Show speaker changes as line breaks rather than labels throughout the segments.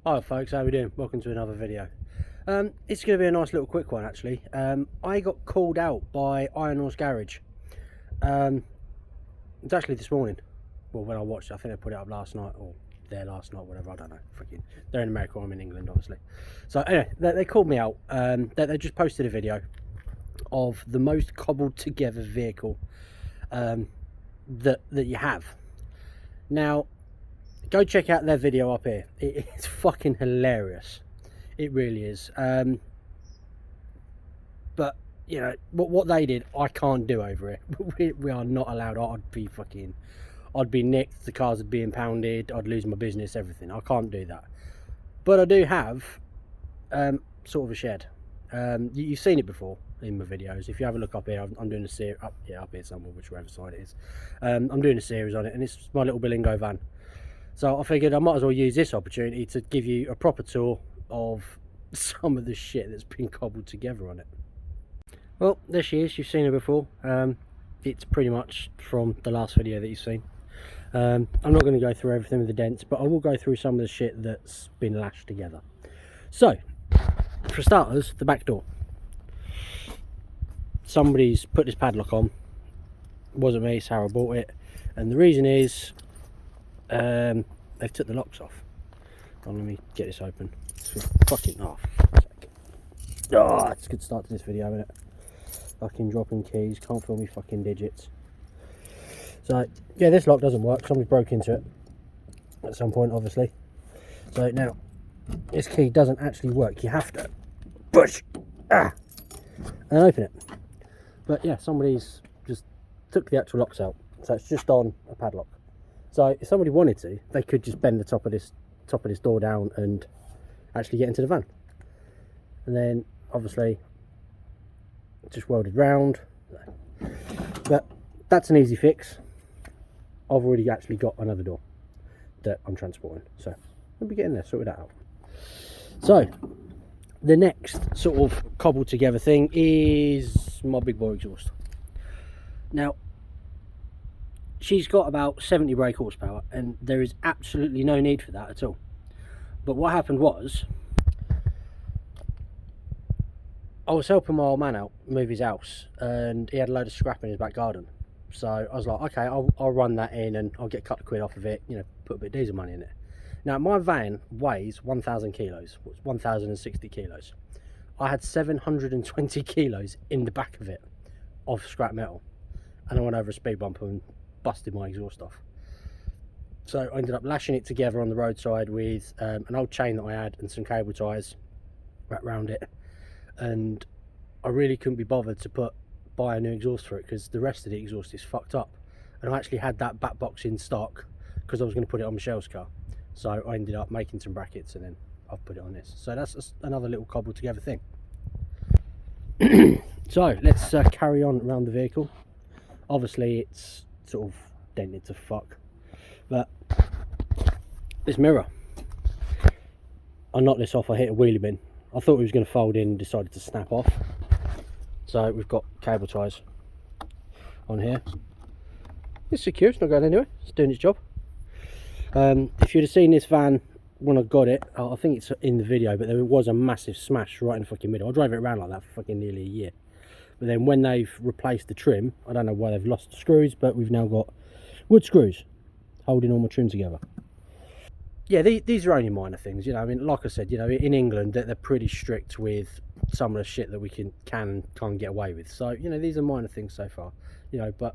Hi folks, how are we doing? Welcome to another video. It's going to be a nice little quick one actually. I got called out by Iron Horse Garage. It's actually this morning. Well, when I watched it, I think they put it up last night or there last night, whatever, I don't know. Freaking, they're in America, I'm in England obviously. So anyway, they called me out. They just posted a video of the most cobbled together vehicle that you have. Now, go check out their video up here. It's fucking hilarious. It really is. But you know what they did, I can't do over here. We are not allowed. I'd be nicked. The cars would be impounded. I'd lose my business, everything. I can't do that. But I do have sort of a shed. You've seen it before in my videos. If you have a look up here, I'm doing a series up here somewhere, whichever side it is. I'm doing a series on it, and it's my little Bilingo van. So I figured I might as well use this opportunity to give you a proper tour of some of the shit that's been cobbled together on it. Well, there she is. You've seen her before. It's pretty much from the last video that you've seen. I'm not going to go through everything with the dents, but I will go through some of the shit that's been lashed together. So, for starters, the back door. Somebody's put this padlock on. It wasn't me, Sarah bought it. And the reason is they've took the locks off. Let me get this open. It's fucking off. Oh, it's a good start to this video, isn't it? Fucking dropping keys, can't feel me fucking digits. So yeah, this lock doesn't work. Somebody broke into it at some point, obviously. So now this key doesn't actually work. You have to push and open it. But yeah, somebody's just took the actual locks out, so it's just on a padlock. So if somebody wanted to, they could just bend the top of this door down and actually get into the van. And then obviously just welded round. But that's an easy fix. I've already actually got another door that I'm transporting, so we'll be getting there, sorted that out. So the next sort of cobbled together thing is my big boy exhaust. Now, she's got about 70 brake horsepower, and there is absolutely no need for that at all. But what happened was, I was helping my old man out move his house, and he had a load of scrap in his back garden. So I was like, okay, I'll run that in and I'll get a couple of quid off of it, you know, put a bit of diesel money in it. Now, my van weighs 1,000 kilos, 1,060 kilos. I had 720 kilos in the back of it of scrap metal, and I went over a speed bump and busted my exhaust off. So I ended up lashing it together on the roadside with an old chain that I had and some cable ties wrapped around it, and I really couldn't be bothered to buy a new exhaust for it because the rest of the exhaust is fucked up. And I actually had that back box in stock because I was going to put it on Michelle's car, so I ended up making some brackets and then I've put it on this. So that's another little cobbled together thing. So let's carry on around the vehicle. Obviously it's sort of dented to fuck, but this mirror, I knocked this off. I hit a wheelie bin. I thought it was going to fold in and decided to snap off. So we've got cable ties on here. It's secure, it's not going anywhere, it's doing its job. If you'd have seen this van when I got it, I think it's in the video, but there was a massive smash right in the fucking middle. I drove it around like that for fucking nearly a year. But then when they've replaced the trim, I don't know why they've lost the screws, but we've now got wood screws holding all my trim together. Yeah, these are only minor things, you know. I mean, like I said, you know, in England they're pretty strict with some of the shit that we can't get away with. So, you know, these are minor things so far, you know, but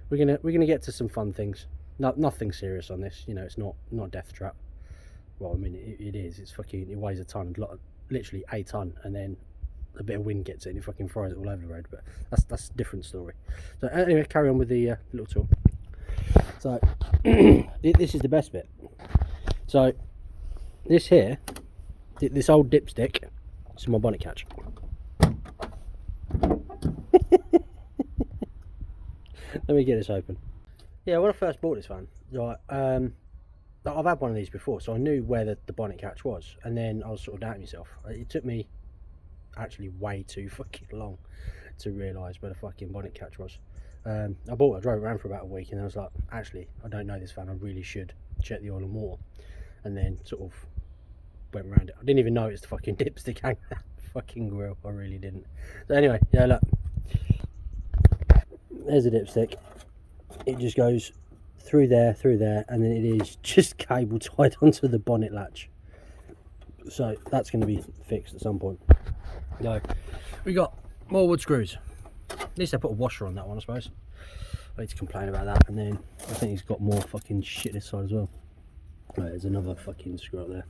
we're gonna get to some fun things. Nothing serious on this, you know. It's not death trap. Well, I mean, it is. It's fucking, it weighs a ton, literally a ton, and then a bit of wind gets it and it fucking fries it all over the road. But that's a different story. So anyway, carry on with the little tour. So this is the best bit. So this here, this old dipstick, is my bonnet catch. Let me get this open. Yeah, when I first bought this van, right, I've had one of these before, so I knew where the bonnet catch was, and then I was sort of doubting myself. It took me actually way too fucking long to realise where the fucking bonnet catch was. I drove it around for about a week, and I was like, actually, I don't know this van, I really should check the oil and water. And then sort of went around it. I didn't even know it's the fucking dipstick hanging out the fucking grill. I really didn't. So anyway, yeah, look, there's a dipstick. It just goes through there, and then it is just cable tied onto the bonnet latch. So that's going to be fixed at some point. No, we got more wood screws. At least I put a washer on that one, I suppose. I need to complain about that. And then I think he's got more fucking shit this side as well. Right, there's another fucking screw up there.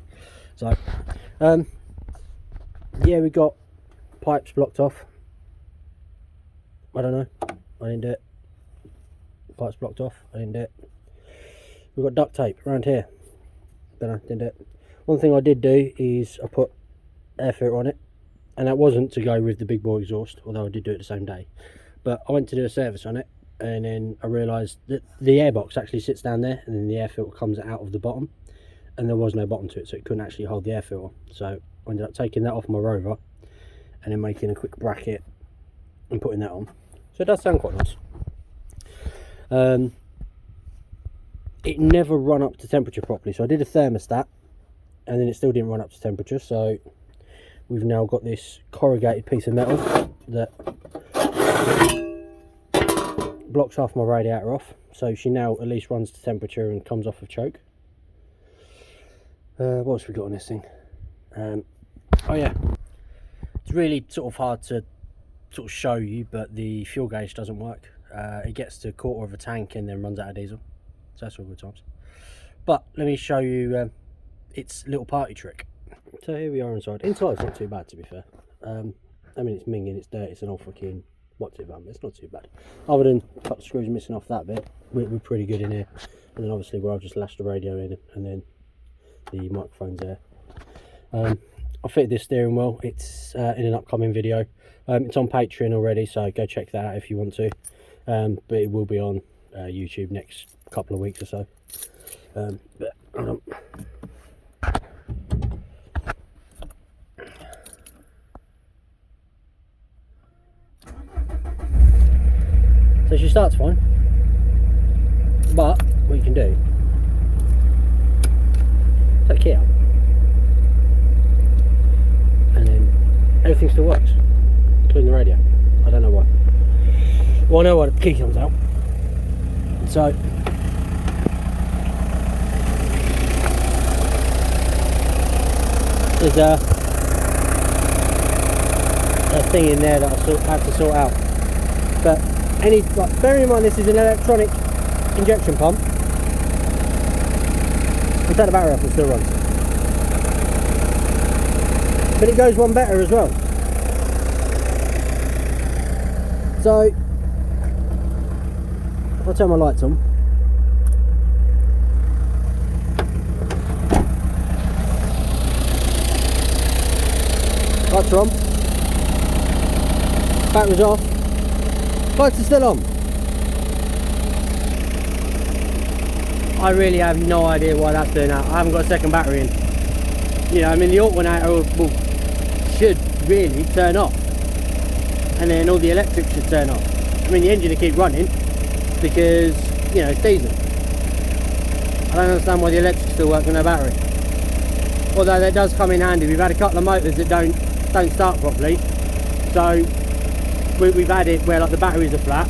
So yeah, we got pipes blocked off. I don't know, I didn't do it. Pipes blocked off, I didn't do it. We've got duct tape around here. Don't know, didn't do it. One thing I did do is I put air filter on it, and that wasn't to go with the big boy exhaust, although I did do it the same day. But I went to do a service on it, and then I realised that the airbox actually sits down there, and then the air filter comes out of the bottom, and there was no bottom to it, so it couldn't actually hold the air filter. So I ended up taking that off my rover, and then making a quick bracket and putting that on. So it does sound quite nice. It never run up to temperature properly, so I did a thermostat, and then it still didn't run up to temperature. So we've now got this corrugated piece of metal that blocks half my radiator off, so she now at least runs to temperature and comes off of choke. What else we got on this thing? Oh yeah, it's really sort of hard to sort of show you, but the fuel gauge doesn't work. It gets to a quarter of a tank and then runs out of diesel, so that's all good times. But let me show you its little party trick. So here we are inside. Inside's not too bad, to be fair. I mean, it's minging, it's dirty, it's an old fucking what's it van, but it's not too bad. Other than a couple of screws missing off that bit, we're pretty good in here. And then obviously where I've just lashed the radio in, and then the microphone's there. I fitted this steering wheel. It's in an upcoming video. It's on Patreon already, so go check that out if you want to. But it will be on YouTube next couple of weeks or so. But hold on. So she starts fine, but what you can do, take the key out, and then everything still works, including the radio. I don't know why. Well, I know why the key comes out. So there's a thing in there that I had to sort out. But bearing in mind this is an electronic injection pump, we'll take the battery off and still runs. But it goes one better as well. So if I turn my lights on, lights are on, battery's off, lights are still on. I really have no idea why that's doing that. I haven't got a second battery in. You know, I mean, the alternator should really turn off, and then all the electrics should turn off. I mean, the engine will keep running because, you know, it's diesel. I don't understand why the electrics still work with no battery. Although that does come in handy. We've had a couple of motors that don't start properly, so we've had it where like the batteries are flat.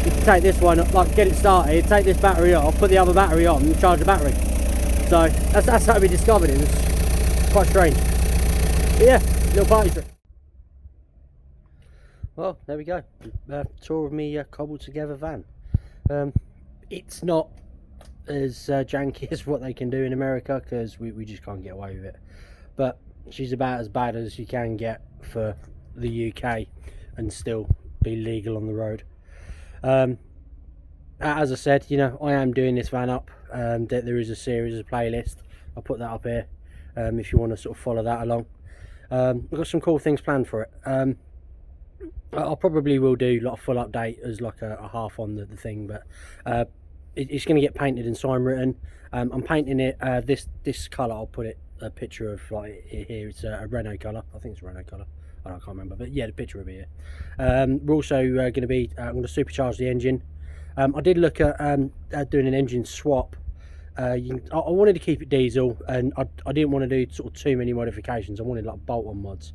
You can take this one, like get it started, take this battery off, put the other battery on and charge the battery. So that's how we discovered it. It was quite strange. But yeah, little party trick. Well, there we go. Tour of me cobbled together van. It's not as janky as what they can do in America, because we just can't get away with it. But she's about as bad as you can get for the UK and still be legal on the road. As I said, you know, I am doing this van up. There is a series, a playlist. I'll put that up here if you want to sort of follow that along. We've got some cool things planned for it. I probably will do like a full update as like a half on the thing, but it's going to get painted and sign written. I'm painting it this colour. I'll put a picture of like here. It's a Renault colour. I think it's a Renault colour. I can't remember, but yeah, the picture will be here. We're also going to be I'm going to supercharge the engine. I did look at doing an engine swap I wanted to keep it diesel, and I didn't want to do sort of too many modifications. I wanted like bolt-on mods,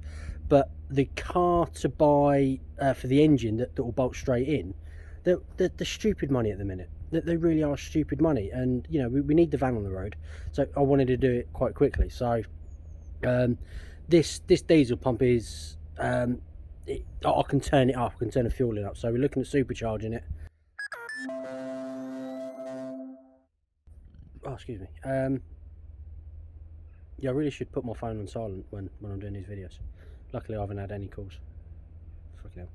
but the car to buy for the engine that will bolt straight in, they're stupid money at the minute. They really are stupid money, and you know we need the van on the road, so I wanted to do it quite quickly. So this diesel pump is I can turn it up, I can turn the fuel in up. So we're looking at supercharging it. Oh, excuse me. Yeah, I really should put my phone on silent when I'm doing these videos. Luckily I haven't had any calls. Fucking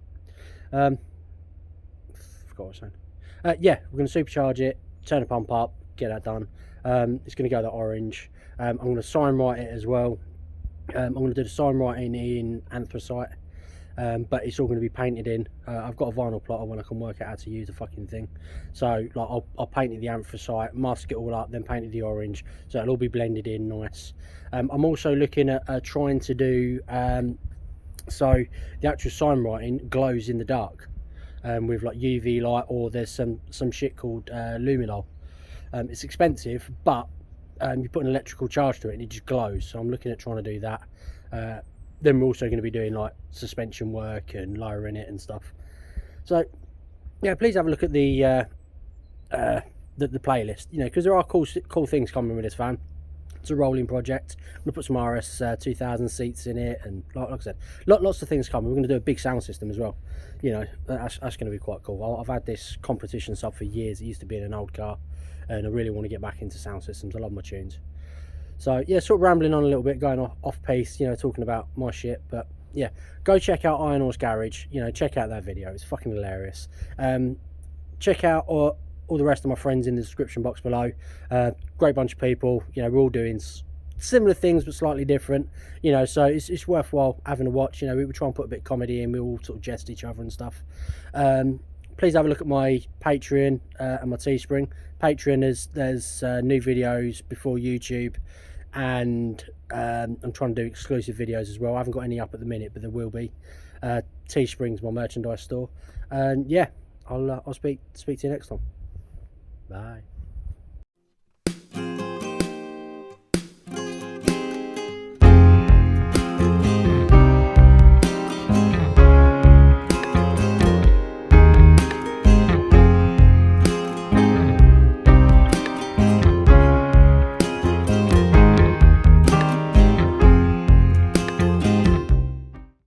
hell. Forgot what I was saying. Yeah, we're going to supercharge it, turn the pump up, get that done. It's going to go that orange. I'm going to sign write it as well. I'm going to do the sign writing in anthracite, but it's all going to be painted in. I've got a vinyl plotter when I can work out how to use the fucking thing. So like I'll paint it the anthracite, mask it all up, then paint it the orange, so it'll all be blended in nice. I'm also looking at trying to do so the actual sign writing glows in the dark with like UV light, or there's some shit called luminol. It's expensive, but you put an electrical charge to it and it just glows. So I'm looking at trying to do that. Then we're also going to be doing like suspension work and lowering it and stuff. So yeah, please have a look at the playlist, you know, because there are cool things coming with this van. It's a rolling project. I'm gonna put some RS 2000 seats in it, and like I said, lots of things coming. We're going to do a big sound system as well. You know, that's going to be quite cool. I've had this competition sub for years. It used to be in an old car, and I really want to get back into sound systems. I love my tunes. So yeah, sort of rambling on a little bit, going off pace, you know, talking about my shit. But yeah, go check out Iron Horse Garage. You know, check out that video. It's fucking hilarious. Check out all the rest of my friends in the description box below. Great bunch of people. You know, we're all doing similar things but slightly different. You know, so it's worthwhile having a watch. You know, we try and put a bit of comedy in. We all sort of jest each other and stuff. Please have a look at my Patreon and my Teespring. Patreon, there's new videos before YouTube, and I'm trying to do exclusive videos as well. I haven't got any up at the minute, but there will be. Teespring's my merchandise store, and yeah, I'll speak to you next time. Bye.